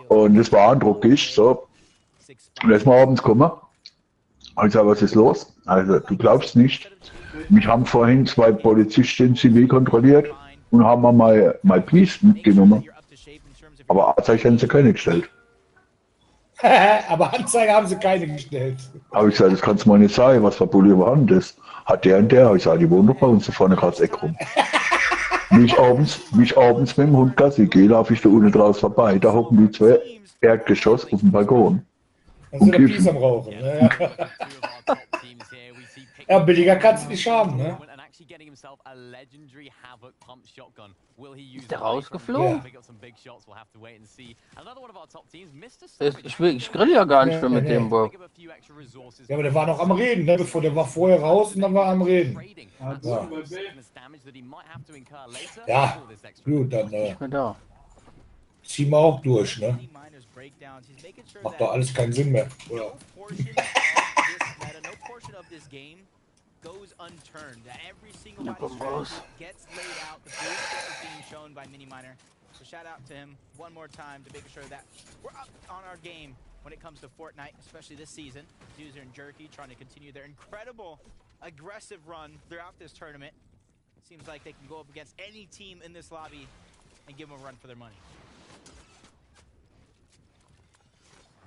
Und das war ein Drucktisch, so. Und erst mal abends gekommen. Ich sage, was ist los? Also, du glaubst nicht. Mich haben vorhin 2 Polizisten in Zivil kontrolliert und haben mir mein Piece mitgenommen. Aber Anzeige haben sie keine gestellt. Aber Anzeige haben sie keine gestellt. Habe ich gesagt, das kannst du mal nicht sagen, was für Bulli überhand ist. Hat der und der, habe ich gesagt, die wohnen doch bei uns da vorne gerade das Eck rum. Mich abends mit dem Hund Gassi gehe, laufe ich da unten draus vorbei. Da hocken die 2 Erdgeschoss auf dem Balkon. Dann sind Piece am Rauchen. Ne? Ja, billiger kannst du nicht haben, ne? Ist der rausgeflogen? Ich grill ja gar nicht mehr mit dem, Bro. Ja, aber der war noch am Reden, ne? Der war vorher raus und dann war er am Reden. Ja, gut, dann ziehen wir auch durch, ne? Macht doch alles keinen Sinn mehr, oder? Goes unturned. Every single strategy gets laid out. The blueprint is being shown by Miniminer. So shout out to him one more time to make sure that we're up on our game when it comes to Fortnite, especially this season. Doozer and Jerky trying to continue their incredible aggressive run throughout this tournament. Seems like they can go up against any team in this lobby and give them a run for their money.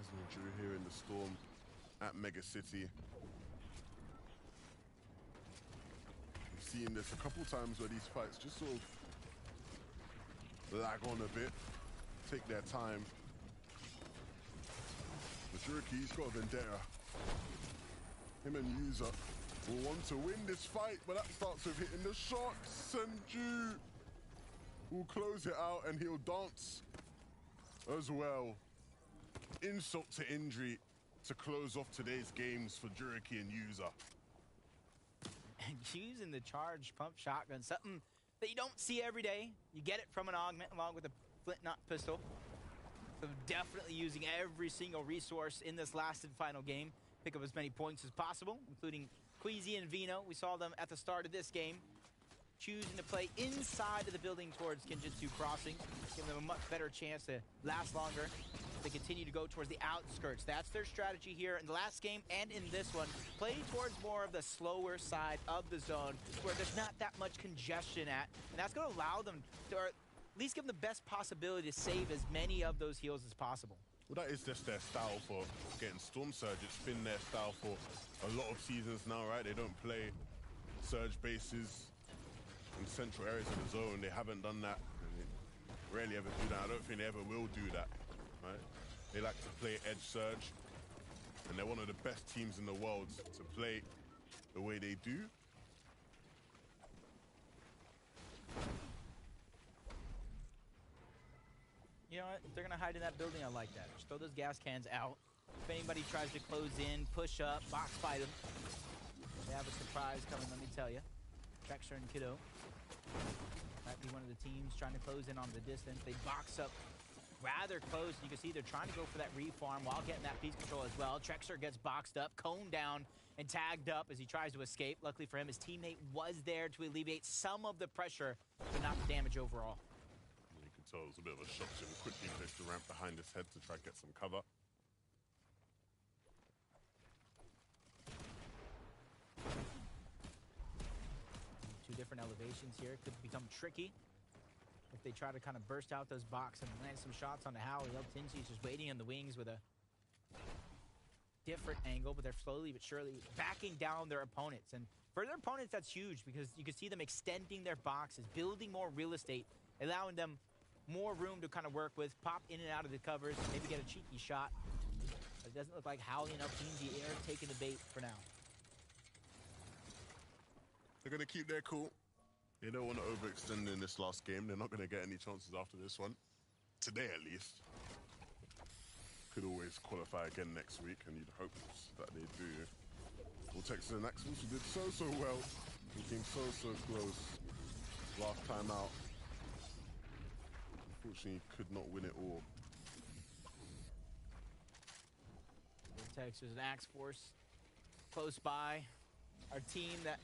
As we drew here in the storm at Mega City. Seen this a couple times where these fights just sort of lag on a bit, take their time. The Jerky's got a vendetta. Him and User will want to win this fight, but that starts with hitting the shots, and Ju will close it out and he'll dance as well. Insult to injury to close off today's games for Jerky and User. And using the charged pump shotgun, something that you don't see every day. You get it from an augment along with a flint knot pistol. So definitely using every single resource in this last and final game. Pick up as many points as possible, including Queasy and Vino. We saw them at the start of this game, choosing to play inside of the building towards Kinjitsu Crossing, giving them a much better chance to last longer. They continue to go towards the outskirts. That's their strategy here in the last game and in this one. Play towards more of the slower side of the zone where there's not that much congestion at. And that's going to allow them to at least give them the best possibility to save as many of those heals as possible. Well, that is just their style for getting Storm Surge. It's been their style for a lot of seasons now, right? They don't play Surge bases in central areas of the zone. They haven't done that. They rarely ever do that. I don't think they ever will do that, right? They like to play Edge Surge, and they're one of the best teams in the world to play the way they do. You know what? If they're going to hide in that building, I like that. Just throw those gas cans out. If anybody tries to close in, push up, box fight them. They have a surprise coming, let me tell you. Trexer and Kiddo might be one of the teams trying to close in on the distance. They box up rather close. You can see they're trying to go for that refarm while getting that piece control as well. Trexer gets boxed up, coned down, and tagged up as he tries to escape. Luckily for him, his teammate was there to alleviate some of the pressure, but not the damage overall. You can tell it was a bit of a shock to him. Quickly placed the ramp behind his head to try to get some cover. Two different elevations here. Could become tricky if they try to kind of burst out those boxes and land some shots on the Howie. Tinsy's just waiting in the wings with a different angle, but they're slowly but surely backing down their opponents. And for their opponents, that's huge because you can see them extending their boxes, building more real estate, allowing them more room to kind of work with, pop in and out of the covers, maybe get a cheeky shot. But it doesn't look like Howie and Tinsy are taking the bait for now. They're going to keep their cool. They don't want to overextend in this last game. They're not going to get any chances after this one. Today, at least. Could always qualify again next week, and you'd hope that they do. Vortex and Axels, who did so well. Looking so close last time out. Unfortunately, could not win it all. Vortex is an Axe Force close by. Our team that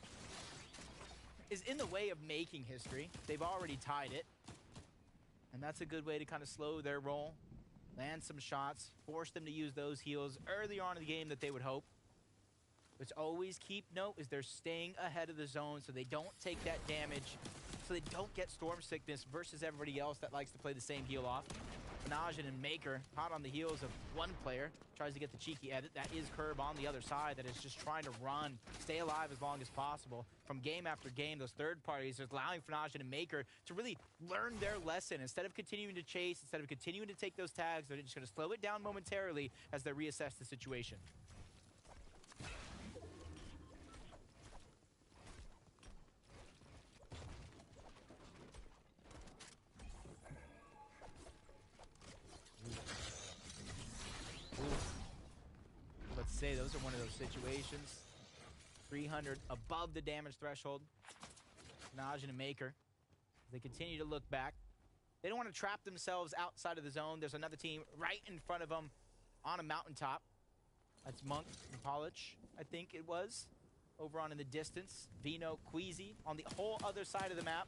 is in the way of making history. They've already tied it. And that's a good way to kind of slow their roll, land some shots, force them to use those heals earlier on in the game that they would hope. Which always keep note is they're staying ahead of the zone so they don't take that damage, so they don't get Storm Sickness versus everybody else that likes to play the same heal off. Phenagen and Maker hot on the heels of one player, tries to get the cheeky edit. That is Curb on the other side that is just trying to run, stay alive as long as possible. From game after game, those third parties are allowing Phenagen and Maker to really learn their lesson. Instead of continuing to chase, instead of continuing to take those tags, they're just going to slow it down momentarily as they reassess the situation. Let's say those are one of those situations. 300 above the damage threshold. Phenagen and Maker. They continue to look back. They don't want to trap themselves outside of the zone. There's another team right in front of them on a mountaintop. That's Monk and Polish, I think it was. Over on in the distance. Vino, Queasy on the whole other side of the map.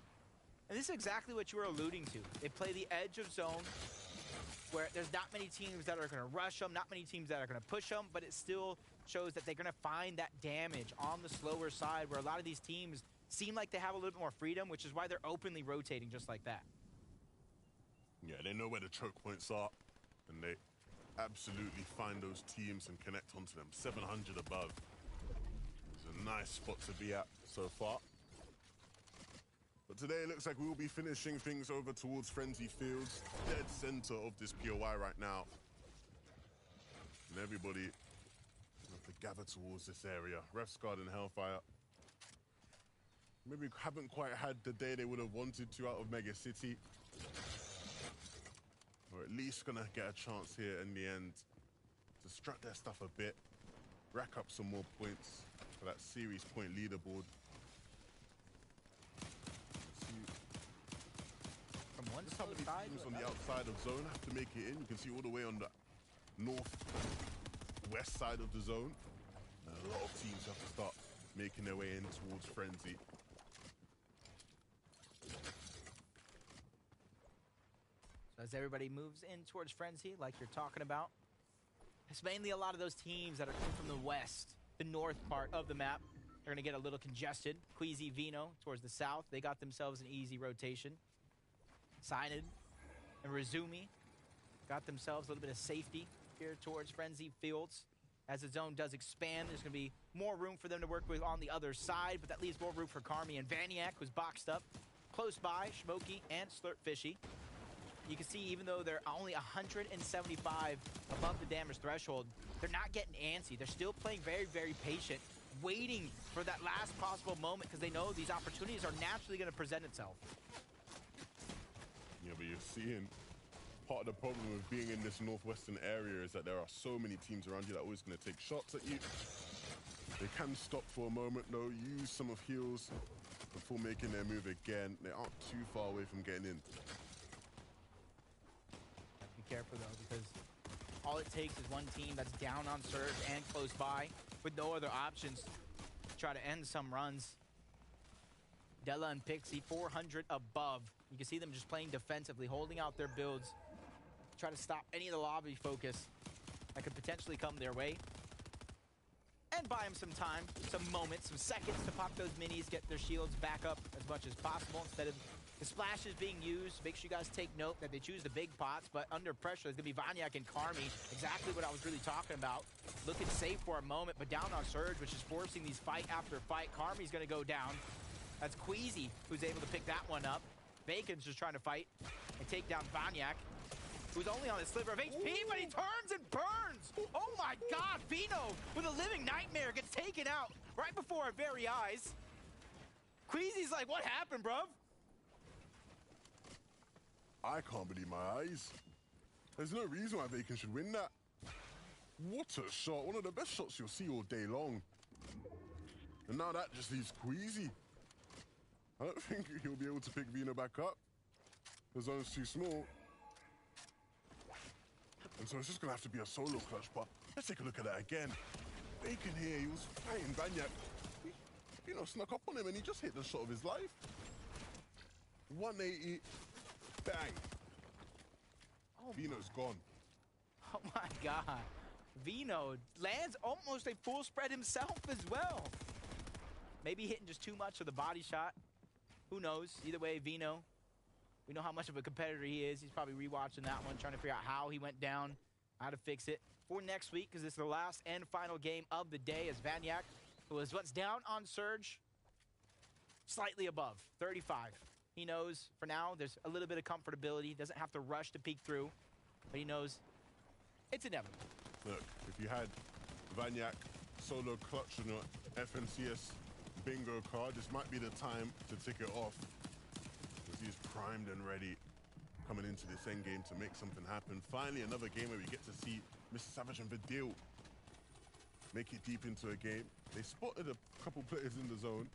And this is exactly what you were alluding to. They play the edge of zone, where there's not many teams that are going to rush them, not many teams that are going to push them, but it still shows that they're going to find that damage on the slower side, where a lot of these teams seem like they have a little bit more freedom, which is why they're openly rotating just like that. Yeah, they know where the choke points are, and they absolutely find those teams and connect onto them. 700 above. It's a nice spot to be at so far. But today it looks like we will be finishing things over towards Frenzy Fields, dead center of this POI right now. And everybody have to gather towards this area. Refs Guard and Hellfire maybe haven't quite had the day they would have wanted to out of Mega City. Or at least gonna get a chance here in the end to strut their stuff a bit, rack up some more points for that series point leaderboard. From one some of these teams on the outside of zone have to make it in. You can see all the way on the north-west side of the zone. And a lot of teams have to start making their way in towards Frenzy. So as everybody moves in towards Frenzy, like you're talking about, it's mainly a lot of those teams that are coming from the west, the north part of the map. They're going to get a little congested. Queasy, Vino towards the south. They got themselves an easy rotation. Sinid and Razumi got themselves a little bit of safety here towards Frenzy Fields. As the zone does expand, there's going to be more room for them to work with on the other side, but that leaves more room for Karmi and Vaniac, who's boxed up close by, Smokey and Slurp Fishy. You can see even though they're only 175 above the damage threshold, they're not getting antsy. They're still playing very, very patient, waiting for that last possible moment because they know these opportunities are naturally going to present itself. Yeah, but you're seeing part of the problem with being in this northwestern area is that there are so many teams around you that are always going to take shots at you. They can stop for a moment though, use some of heals before making their move again. They aren't too far away from getting in. Be careful though, because all it takes is one team that's down on Surge and close by with no other options to try to end some runs. Della and Pixie 400 above. You can see them just playing defensively, holding out their builds, try to stop any of the lobby focus that could potentially come their way. And buy them some time, some moments, some seconds to pop those minis, get their shields back up as much as possible instead of the splashes being used. Make sure you guys take note that they choose the big pots, but under pressure, it's going to be Vaniac and Karmi. Exactly what I was really talking about. Looking safe for a moment, but down on Surge, which is forcing these fight after fight. Karmi's going to go down. That's Queasy who's able to pick that one up. Bacon's just trying to fight and take down Vaniac, who's only on a sliver of HP, but he turns and burns! Oh my god, Vino with a living nightmare gets taken out right before our very eyes. Queasy's like, what happened, bruv? I can't believe my eyes. There's no reason why Bacon should win that. What a shot. One of the best shots you'll see all day long. And now that just leaves Queasy. I don't think he'll be able to pick Vino back up. The zone's too small. And so it's just gonna have to be a solo clutch, but let's take a look at that again. Bacon here, he was fighting Vaniac. Vino snuck up on him and he just hit the shot of his life. 180, bang. Oh Vino's gone. Oh my god. Vino lands almost a full spread himself as well. Maybe hitting just too much of the body shot. Who knows? Either way, Vino, we know how much of a competitor he is. He's probably rewatching that one, trying to figure out how he went down, how to fix it for next week, because this is the last and final game of the day as Vaniac, who is what's down on Surge, slightly above, 35. He knows for now there's a little bit of comfortability. Doesn't have to rush to peek through, but he knows it's inevitable. Look, if you had Vaniac solo clutch on your FNCS bingo card, this might be the time to tick it off. Because he's primed and ready coming into this end game to make something happen. Finally, another game where we get to see Mr. Savage and Vidil make it deep into a game. They spotted a couple players in the zone.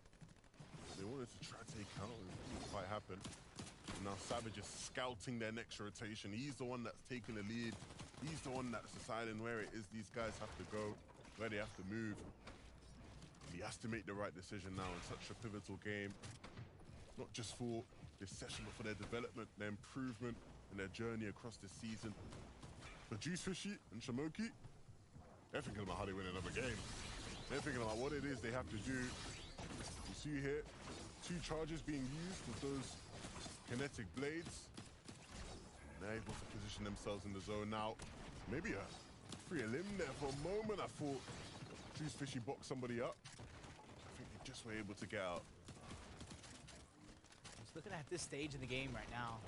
They wanted to try to take out, and it didn't quite happen. And now Savage is scouting their next rotation. He's the one that's taking the lead. He's the one that's deciding where it is these guys have to go, where they have to move. He has to make the right decision now in such a pivotal game. Not just for this session, but for their development, their improvement, and their journey across this season. For Juice Fishy and Shamoki, they're thinking about how they win another game. They're thinking about what it is they have to do. You see here, 2 charges being used with those kinetic blades. They're able to position themselves in the zone now. Maybe a free limb there for a moment. I thought Juice Fishy boxed somebody up. I think they just were able to get out. Just looking at this stage in the game right now,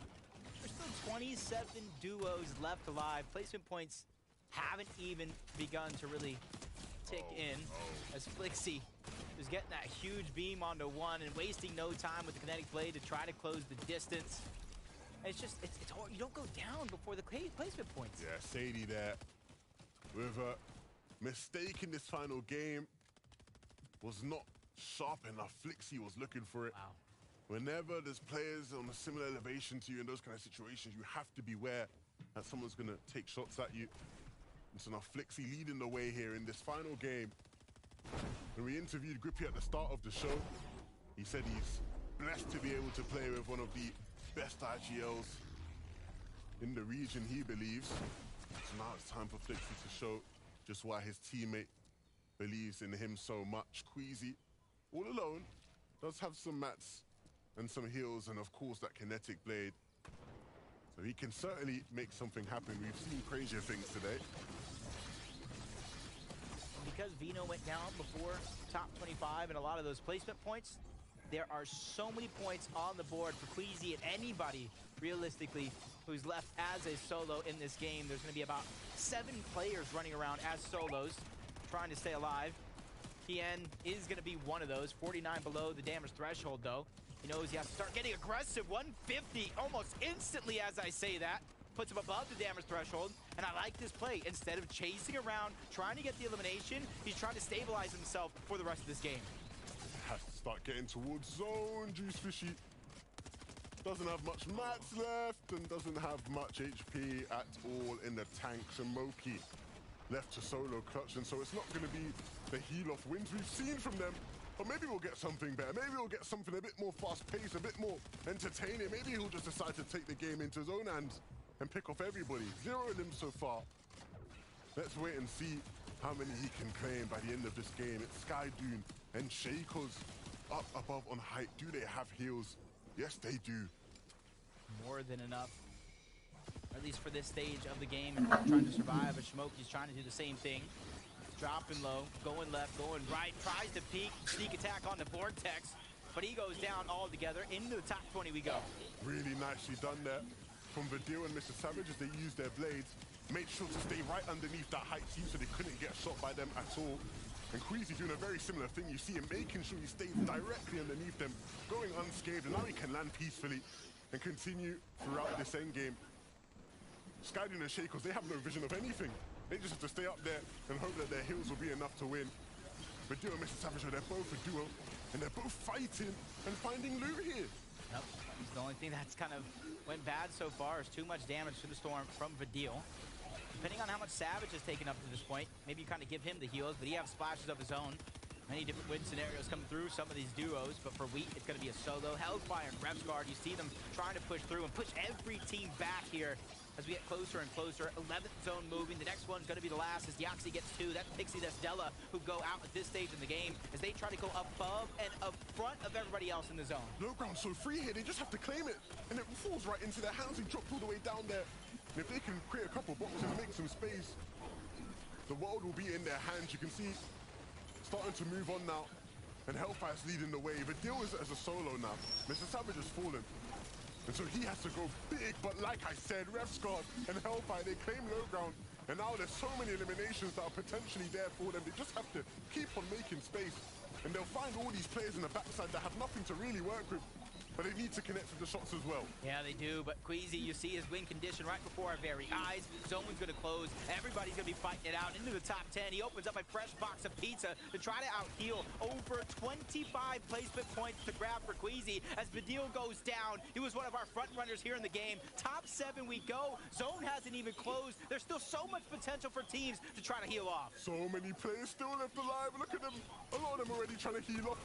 there's still 27 duos left alive. Placement points haven't even begun to really tick in as Flixie is getting that huge beam onto one and wasting no time with the kinetic blade to try to close the distance. And it's just, it's hard. You don't go down before the placement points. Yeah, Sadie there with a mistake in this final game. Was not sharp enough. Flixie was looking for it. Wow. Whenever there's players on a similar elevation to you in those kind of situations, you have to beware that someone's going to take shots at you. And so now Flixie leading the way here in this final game. When we interviewed Grippy at the start of the show, he said he's blessed to be able to play with one of the best IGLs in the region, he believes. So now it's time for Flixie to show just why his teammate believes in him so much. Queasy, all alone, does have some mats and some heals, and of course that kinetic blade So he can certainly make something happen. We've seen crazier things today. Because Vino went down before top 25 and a lot of those placement points, there are so many points on the board for Queasy and anybody, realistically, who's left as a solo in this game. There's going to be about 7 players running around as solos, trying to stay alive. Tien is going to be one of those. 49 below the damage threshold, though. He knows he has to start getting aggressive. 150 almost instantly as I say that. Puts him above the damage threshold, and I like this play. Instead of chasing around, trying to get the elimination, he's trying to stabilize himself for the rest of this game. Has to start getting towards zone. Juice Fishy doesn't have much mats left and doesn't have much HP at all in the tanks. And Moki left to solo clutch, and so it's not going to be the heal-off wins we've seen from them. Or maybe we'll get something better. Maybe we'll get something a bit more fast-paced, a bit more entertaining. Maybe he'll just decide to take the game into his own hands and pick off everybody. 0 limbs so far. Let's wait and see how many he can claim by the end of this game. It's Skydune and Shakos up above on height. Do they have heals? Yes, they do. More than enough. At least for this stage of the game, and trying to survive. But Shmoki's trying to do the same thing. Dropping low, going left, going right. Tries to peek, sneak attack on the Vortex. But he goes down altogether. Into the top 20 we go. Really nicely done there from Vidil and Mr. Savage as they use their blades. Made sure to stay right underneath that height team so they couldn't get shot by them at all. And Queasy doing a very similar thing. You see him making sure he stays directly underneath them, going unscathed, and now he can land peacefully and continue throughout this endgame. Skydune and Shakos, they have no vision of anything. They just have to stay up there and hope that their heals will be enough to win. But Duo and Mr. Savage, they're both a duo, and they're both fighting and finding loot here. Yep. The only thing that's kind of went bad so far is too much damage to the Storm from Vidil. Depending on how much Savage has taken up to this point, maybe you kind of give him the heals, but he has splashes of his own. Many different win scenarios coming through some of these duos, but for Wheat, it's going to be a solo. Hellfire and Revsguard, you see them trying to push through and push every team back here as we get closer and closer. 11th zone moving. The next one's going to be the last as Deoxy gets 2. That's Pixie, that's Della, who go out at this stage in the game as they try to go above and up front of everybody else in the zone. Low ground's so free here, they just have to claim it, and it falls right into their hands. They dropped all the way down there. And if they can create a couple boxes and make some space, the world will be in their hands. You can see starting to move on now, and Hellfire's leading the way. Vidil is as a solo now. Mr. Savage has fallen, and so he has to go big. But like I said, Revsguard and Hellfire, they claim low ground, and now there's so many eliminations that are potentially there for them. They just have to keep on making space, and they'll find all these players in the backside that have nothing to really work with. But they need to connect with the shots as well. Yeah, they do. But Queasy, you see his win condition right before our very eyes. Zone's going to close. Everybody's going to be fighting it out into the top 10. He opens up a fresh box of pizza to try to out-heal. Over 25 placement points to grab for Queasy as Vidil goes down. He was one of our front runners here in the game. Top 7 we go. Zone hasn't even closed. There's still so much potential for teams to try to heal off. So many players still left alive. Look at them. A lot of them already trying to heal off.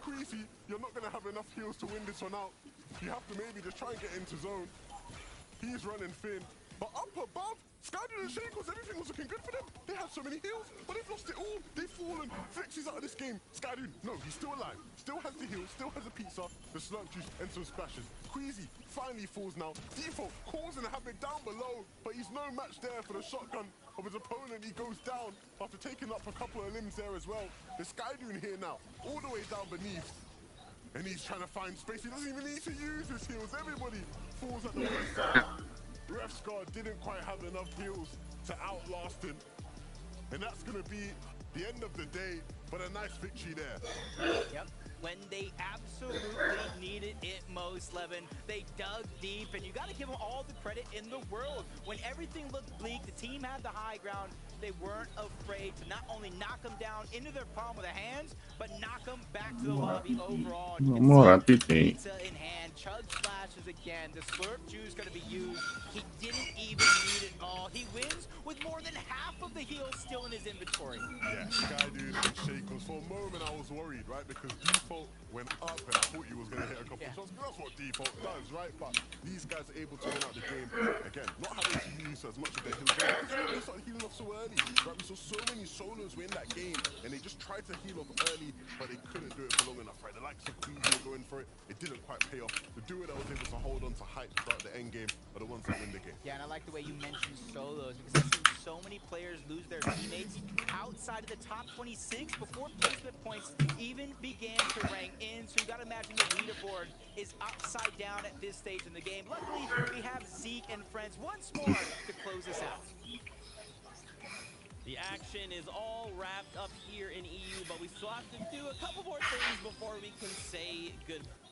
Queasy, you're not going to have enough heals to win this one out. You have to maybe just try and get into zone. He's running thin. But up above, Skydune and Shakos, everything was looking good for them. They had so many heals, but they've lost it all. They've fallen. Flix is out of this game. Skydune, no, he's still alive. Still has the heals, still has the pizza, the slurp juice, and some splashes. Queasy finally falls now. Default causing havoc down below, but he's no match there for the shotgun of his opponent. He goes down after taking up a couple of limbs there as well. The Skydune here now, all the way down beneath. And he's trying to find space. He doesn't even need to use his heals. Everybody falls at the wayside. Revsguard didn't quite have enough heals to outlast him. And that's going to be the end of the day, but a nice victory there. Yep. When they absolutely needed it most, Levin, they dug deep, and you got to give them all the credit in the world. When everything looked bleak, the team had the high ground. They weren't afraid to not only knock them down into their palm of the hands, but knock them back to the lobby overall. Pizza in hand, chug splashes again. The slurp juice going to be used. He didn't even need it all. He wins with more than half of the heals still in his inventory. Yeah, Skydune and Shakos. For a moment, I was worried, right? Because default default went up, and I thought you was going to hit a couple shots, because that's what default does, right? But these guys are able to win out the game. Again, not having to use as much of their heals, because you know, they started healing off so early, right? We saw so many solos win that game, and they just tried to heal off early, but they couldn't do it for long enough, right? The likes of Queasy were going for it. It didn't quite pay off. The duo that was able to hold on to hype throughout the end game are the ones that win the game. Yeah, and I like the way you mentioned solos, because I've seen so many players lose their teammates outside of the top 26 before placement points even began to rank in. So you got to imagine the leaderboard is upside down at this stage in the game. Luckily, we have Zeke and friends once more to close this out. The action is all wrapped up here in EU, but we still have to do a couple more things before we can say goodbye.